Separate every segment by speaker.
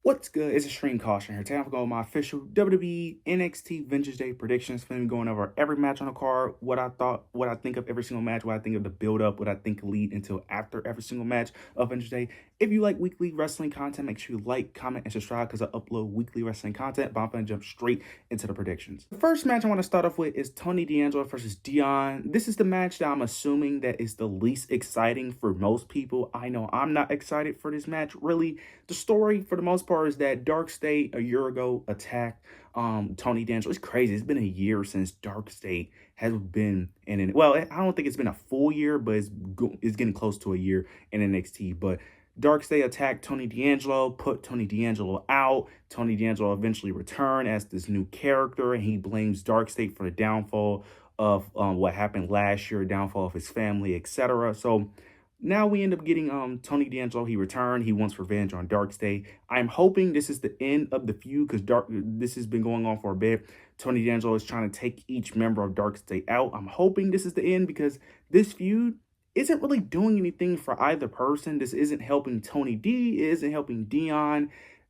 Speaker 1: What's good? It's Extreme Caution here. Today I'm going with my official WWE NXT Vengeance Day predictions. Going to be going over every match on the card, what I think of every single match, what I think of the build up, what I think lead until after every single match of Vengeance Day. If you like weekly wrestling content, make sure you like, comment, and subscribe because I upload weekly wrestling content. But I'm going to jump straight into the predictions. The first match I want to start off with is Tony D'Angelo versus Dion. This is the match that I'm assuming that is the least exciting for most people. I know I'm not excited for this match. Really, the story for the most part is that Dark State a year ago attacked Tony D'Angelo. It's crazy. It's been a year since Dark State has been in it. Well, I don't think it's been a full year, but it's getting close to a year in NXT. But Dark State attacked Tony D'Angelo, put Tony D'Angelo out. Tony D'Angelo eventually returned as this new character, and he blames Dark State for the downfall of what happened last year, downfall of his family, etc. So now we end up getting Tony D'Angelo. He returned. He wants revenge on Dark State. I'm hoping this is the end of the feud because this has been going on for a bit. Tony D'Angelo is trying to take each member of Dark State out. I'm hoping this is the end because this feud isn't really doing anything for either person. This isn't helping Tony D. It isn't helping Dion.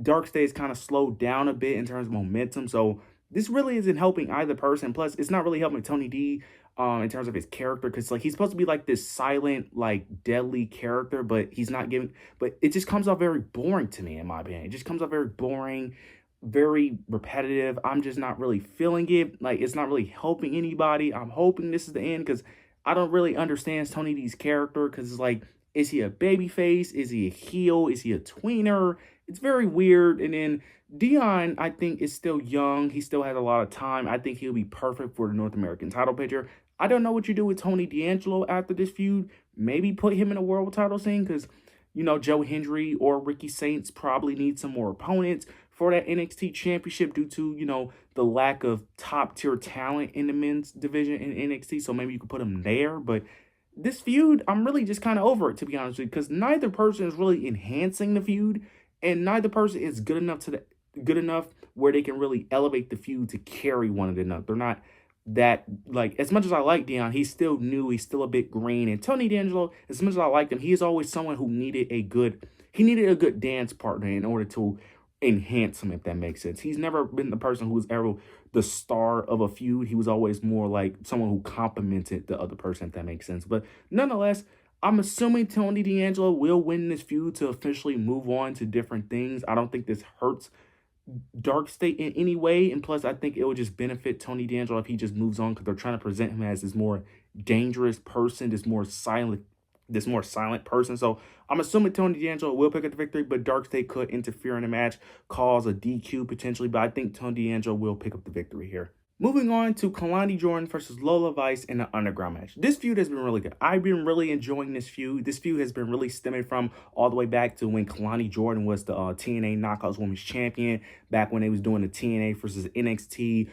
Speaker 1: Dark State is kind of slowed down a bit in terms of momentum. So this really isn't helping either person. Plus, it's not really helping Tony D in terms of his character, because like he's supposed to be like this silent, like deadly character, but he's not giving. But it just comes off very boring to me, in my opinion. It just comes off very boring, very repetitive. I'm just not really feeling it. Like it's not really helping anybody. I'm hoping this is the end because I don't really understand Tony D's character, because it's like, is he a baby face? Is he a heel? Is he a tweener? It's very weird. And then Dion, I think, is still young. He still has a lot of time. I think he'll be perfect for the North American title picture. I don't know what you do with Tony D'Angelo after this feud. Maybe put him in a world title scene because, you know, Joe Hendry or Ricky Saints probably need some more opponents for that NXT championship due to, you know, the lack of top tier talent in the men's division in NXT. So maybe you could put him there. But this feud, I'm really just kind of over it, to be honest with you, because neither person is really enhancing the feud, and neither person is good enough where they can really elevate the feud to carry one another. They're not that, like, as much as I like Dion, he's still new, he's still a bit green. And Tony D'Angelo, as much as I liked him, he is always someone who needed a good dance partner in order to enhance him, if that makes sense. He's never been the person who was ever the star of a feud. He was always more like someone who complimented the other person, if that makes sense. But nonetheless, I'm assuming Tony D'Angelo will win this feud to officially move on to different things. I don't think this hurts Dark State in any way, and plus I think it would just benefit Tony D'Angelo if he just moves on, because they're trying to present him as this more dangerous person, this more silent person. So I'm assuming Tony D'Angelo will pick up the victory, but Dark State could interfere in the match, cause a DQ potentially, but I think Tony D'Angelo will pick up the victory here. Moving on to Kelani Jordan versus Lola Vice in the Underground match. This feud has been really good. I've been really enjoying this feud. This feud has been really stemming from all the way back to when Kelani Jordan was the TNA Knockouts Women's Champion, back when they was doing the TNA versus NXT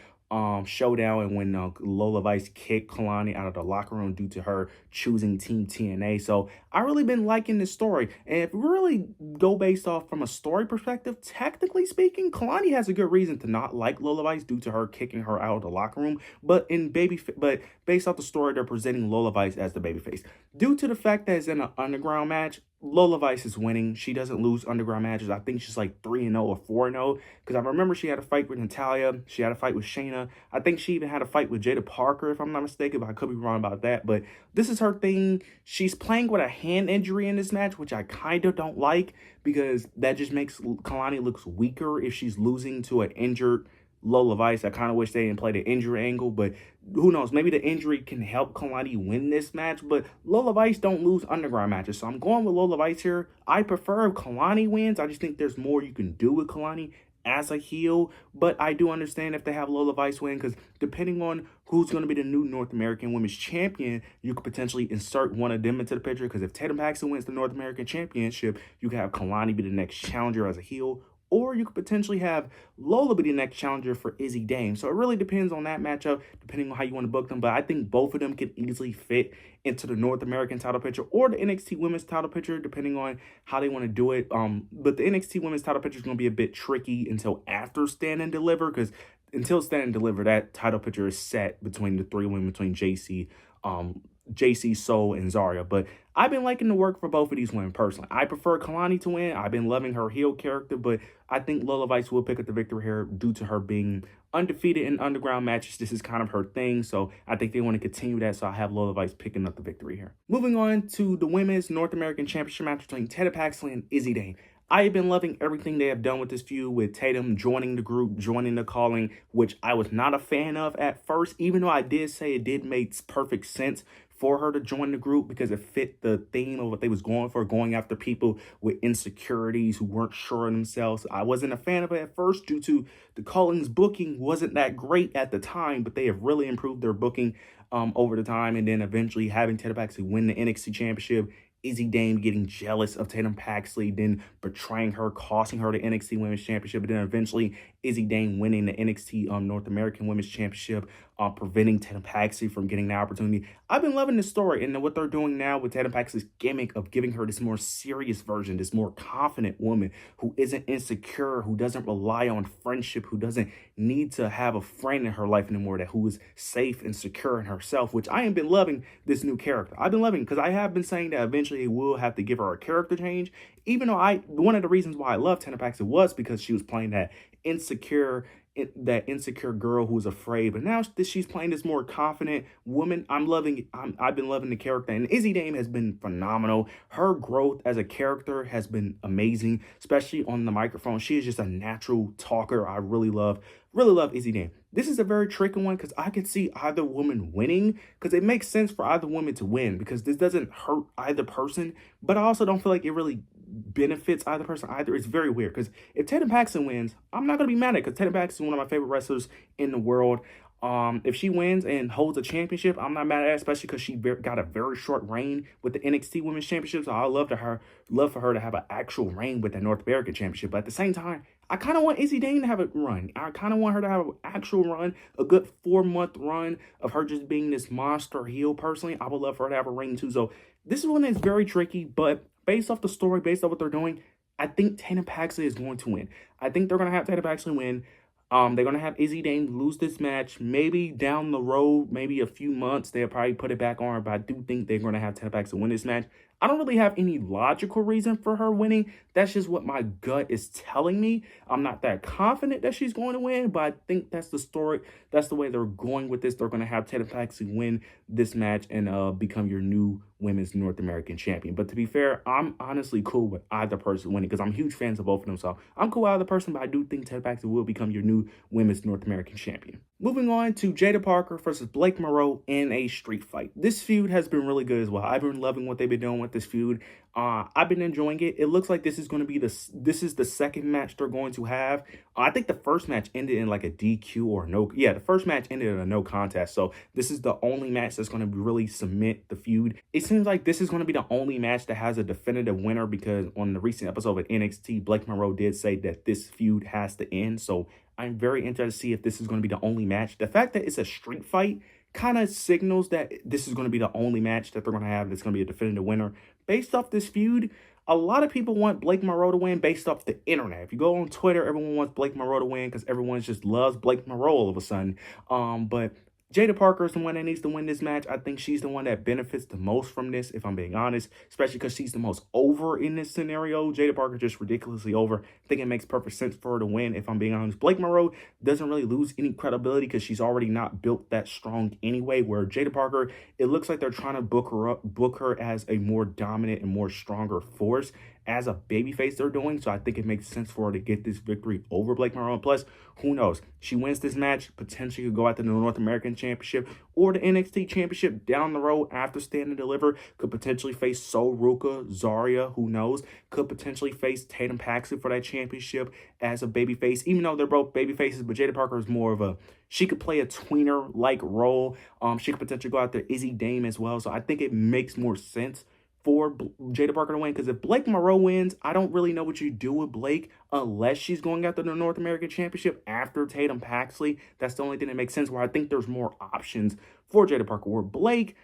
Speaker 1: showdown, and when Lola Vice kicked Kelani out of the locker room due to her choosing Team TNA. So I really been liking this story, and if we really go based off from a story perspective, technically speaking, Kelani has a good reason to not like Lola Vice due to her kicking her out of the locker room. But based off the story, they're presenting Lola Vice as the babyface due to the fact that it's in an underground match. Lola Vice is winning. She doesn't lose underground matches. I think she's like 3-0 or 4-0, because I remember she had a fight with Natalya. She had a fight with Shayna. I think she even had a fight with Jada Parker, if I'm not mistaken, but I could be wrong about that. But this is her thing. She's playing with a hand injury in this match, which I kind of don't like, because that just makes Kelani looks weaker if she's losing to an injured Lola Vice. I kind of wish they didn't play the injury angle, but who knows? Maybe the injury can help Kelani win this match, but Lola Vice don't lose underground matches, so I'm going with Lola Vice here. I prefer if Kelani wins. I just think there's more you can do with Kelani as a heel, but I do understand if they have Lola Vice win, because depending on who's going to be the new North American Women's Champion, you could potentially insert one of them into the picture, because if Tatum Paxton wins the North American Championship, you can have Kelani be the next challenger as a heel, or you could potentially have Lola be the next challenger for Izzy Dame. So it really depends on that matchup, depending on how you want to book them. But I think both of them could easily fit into the North American title picture or the NXT Women's title picture, depending on how they want to do it. But the NXT Women's title picture is going to be a bit tricky until after Stand and Deliver, because until Stand and Deliver, that title picture is set between the three women, between JC, Soul, and Zarya. But I've been liking the work for both of these women personally. I prefer Kalani to win. I've been loving her heel character, but I think Lola Vice will pick up the victory here due to her being undefeated in underground matches. This is kind of her thing, so I think they want to continue that, so I have Lola Vice picking up the victory here. Moving on to the Women's North American Championship match between Tatum Paxley and Izzy Dane. I have been loving everything they have done with this feud, with Tatum joining the group, joining the calling, which I was not a fan of at first, even though I did say it did make perfect sense for her to join the group because it fit the theme of what they was going for, going after people with insecurities who weren't sure of themselves. I wasn't a fan of it at first due to the calling's booking wasn't that great at the time, but they have really improved their booking over the time, and then eventually having Tatum Paxley win the NXT Championship, Izzy Dane getting jealous of Tatum Paxley, then betraying her, costing her the NXT Women's Championship, and then eventually Izzy Dane winning the NXT North American Women's Championship, preventing Tatum Paxley from getting the opportunity. I've been loving this story, and what they're doing now with Tatum Paxley's gimmick of giving her this more serious version, this more confident woman who isn't insecure, who doesn't rely on friendship, who doesn't need to have a friend in her life anymore, that who is safe and secure in herself, which I have been loving this new character. I've been loving because I have been saying that eventually it will have to give her a character change, even though one of the reasons why I love Tatum Paxley was because she was playing that insecure girl who was afraid, but now that she's playing this more confident woman, I'm loving it. I've been loving the character, and Izzy Dane has been phenomenal. Her growth as a character has been amazing, especially on the microphone. She is just a natural talker. I really love Izzy Dane. This is a very tricky one because I could see either woman winning, because it makes sense for either woman to win because this doesn't hurt either person, but I also don't feel like it really benefits either person either. It's very weird because if Tatum Paxley wins, I'm not going to be mad at it because Tatum Paxley is one of my favorite wrestlers in the world. If she wins and holds a championship, I'm not mad at it, especially because she got a very short reign with the NXT Women's Championship. So I love for her to have an actual reign with the North American Championship. But at the same time, I kind of want Izzy Dane to have a run. I kind of want her to have an actual run, a good 4-month run of her just being this monster heel. Personally, I would love for her to have a reign too. So this one is very tricky, but based off the story, based off what they're doing, I think Tatum Paxley is going to win. I think they're going to have Tatum Paxley win. They're going to have Izzy Dane lose this match. Maybe down the road, maybe a few months, they'll probably put it back on. But I do think they're going to have Tatum Paxley win this match. I don't really have any logical reason for her winning. That's just what my gut is telling me. I'm not that confident that she's going to win, but I think that's the story. That's the way they're going with this. They're going to have Tatum Paxley win this match and become your new Women's North American Champion. But to be fair, I'm honestly cool with either person winning because I'm huge fans of both of them. So I'm cool with either person, but I do think Tatum Paxley will become your new Women's North American Champion. Moving on to Jada Parker versus Blake Moreau in a street fight. This feud has been really good as well. I've been loving what they've been doing with this feud. I've been enjoying it. It looks like this is going to be this is the second match they're going to have. I think the first match ended in like a DQ or no. Yeah, the first match ended in a no contest. So this is the only match that's going to really cement the feud. It seems like this is going to be the only match that has a definitive winner because on the recent episode of NXT, Blake Moreau did say that this feud has to end. So I'm very interested to see if this is going to be the only match. The fact that it's a street fight kind of signals that this is going to be the only match that they're going to have that's going to be a definitive winner. Based off this feud, a lot of people want Blake Moreau to win based off the internet. If you go on Twitter, everyone wants Blake Moreau to win because everyone just loves Blake Moreau all of a sudden. But Jada Parker is the one that needs to win this match. I think she's the one that benefits the most from this, if I'm being honest, especially because she's the most over in this scenario. Jada Parker just ridiculously over. I think it makes perfect sense for her to win, if I'm being honest. Blake Moreau doesn't really lose any credibility because she's already not built that strong anyway, where Jada Parker, it looks like they're trying to book her as a more dominant and more stronger force as a babyface they're doing. So I think it makes sense for her to get this victory over Blake Moreau. And plus, who knows? She wins this match, potentially could go after the North American Championship or the NXT Championship down the road after Stand and Deliver. Could potentially face Sol Ruka, Zarya, who knows? Could potentially face Tatum Paxley for that championship as a babyface, even though they're both babyfaces. But Jada Parker is more of a, she could play a tweener-like role. She could potentially go after Izzy Dane as well. So I think it makes more sense for Jada Parker to win, because if Blake Moreau wins, I don't really know what you do with Blake unless she's going after the North American Championship after Tatum Paxley. That's the only thing that makes sense, where I think there's more options for Jada Parker. Where Blake,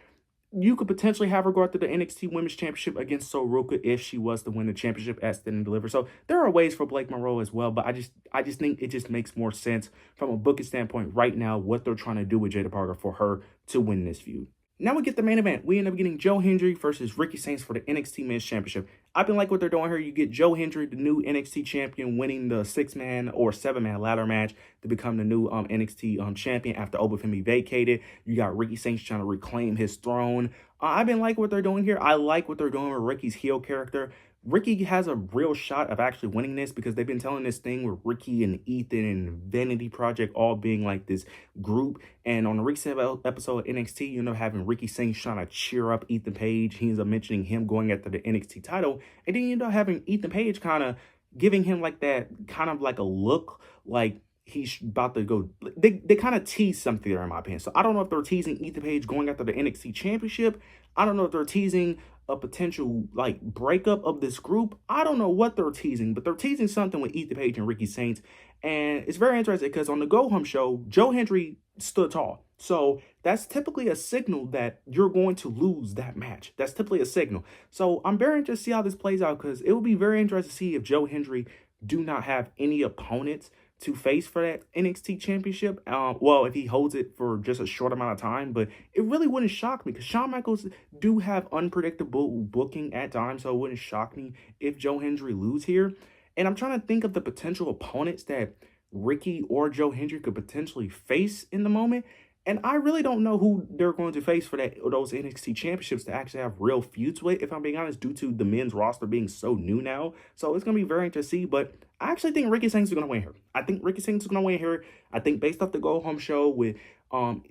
Speaker 1: you could potentially have her go after the NXT Women's Championship against Sol Ruka if she was to win the championship at Stand and Deliver. So there are ways for Blake Moreau as well, but I just think it just makes more sense from a booking standpoint right now what they're trying to do with Jada Parker for her to win this feud. Now we get the main event. We end up getting Joe Hendry versus Ricky Saints for the NXT Men's Championship. I've been like what they're doing here. You get Joe Hendry, the new NXT champion, winning the 6-man or 7-man ladder match to become the new NXT champion after Obafemi vacated. You got Ricky Saints trying to reclaim his throne. I've been like what they're doing here. I like what they're doing with Ricky's heel character. Ricky has a real shot of actually winning this because they've been telling this thing with Ricky and Ethan and Vanity Project all being like this group. And on the recent episode of NXT, you know, having Ricky Saints trying to cheer up Ethan Page. He ends up mentioning him going after the NXT title. And then you end up having Ethan Page kind of giving him like that kind of like a look like he's about to go. They kind of tease something there, in my opinion. So I don't know if they're teasing Ethan Page going after the NXT championship. I don't know if they're teasing a potential like breakup of this group. I don't know what they're teasing, but they're teasing something with Ethan Page and Ricky Saints. And it's very interesting because on the Go Home show, Joe Hendry stood tall. So that's typically a signal that you're going to lose that match. That's typically a signal. So I'm very interested to see how this plays out because it would be very interesting to see if Joe Hendry do not have any opponents to face for that NXT championship. Well, if he holds it for just a short amount of time, but it really wouldn't shock me because Shawn Michaels do have unpredictable booking at times, so it wouldn't shock me if Joe Hendry lose here. And I'm trying to think of the potential opponents that Ricky or Joe Hendry could potentially face in the moment. And I really don't know who they're going to face for that or those NXT championships to actually have real feuds with, if I'm being honest, due to the men's roster being so new now. So it's going to be very interesting to see. But I actually think Ricky Saints is going to win here. I think Ricky Saints is going to win here. I think based off the Go Home show with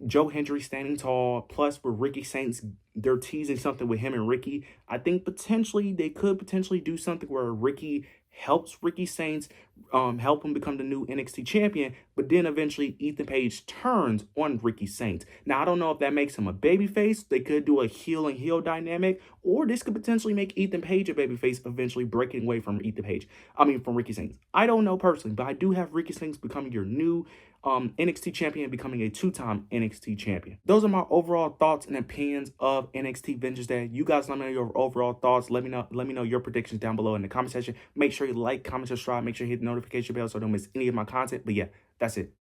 Speaker 1: Joe Hendry standing tall, plus with Ricky Saints, they're teasing something with him and Ricky. I think potentially they could potentially do something where Ricky helps Ricky Saints help him become the new NXT champion, but then eventually Ethan Page turns on Ricky Saints. Now, I don't know if that makes him a babyface. They could do a heel and heel dynamic, or this could potentially make Ethan Page a babyface, eventually breaking away from from Ricky Saints. I don't know personally, but I do have Ricky Saints becoming your new NXT champion, becoming a 2-time NXT champion. Those are my overall thoughts and opinions of NXT Vengeance Day. You guys let me know your overall thoughts. Let me know your predictions down below in the comment section. Make sure you like, comment, subscribe. Make sure you hit the notification bell so you don't miss any of my content. But yeah, that's it.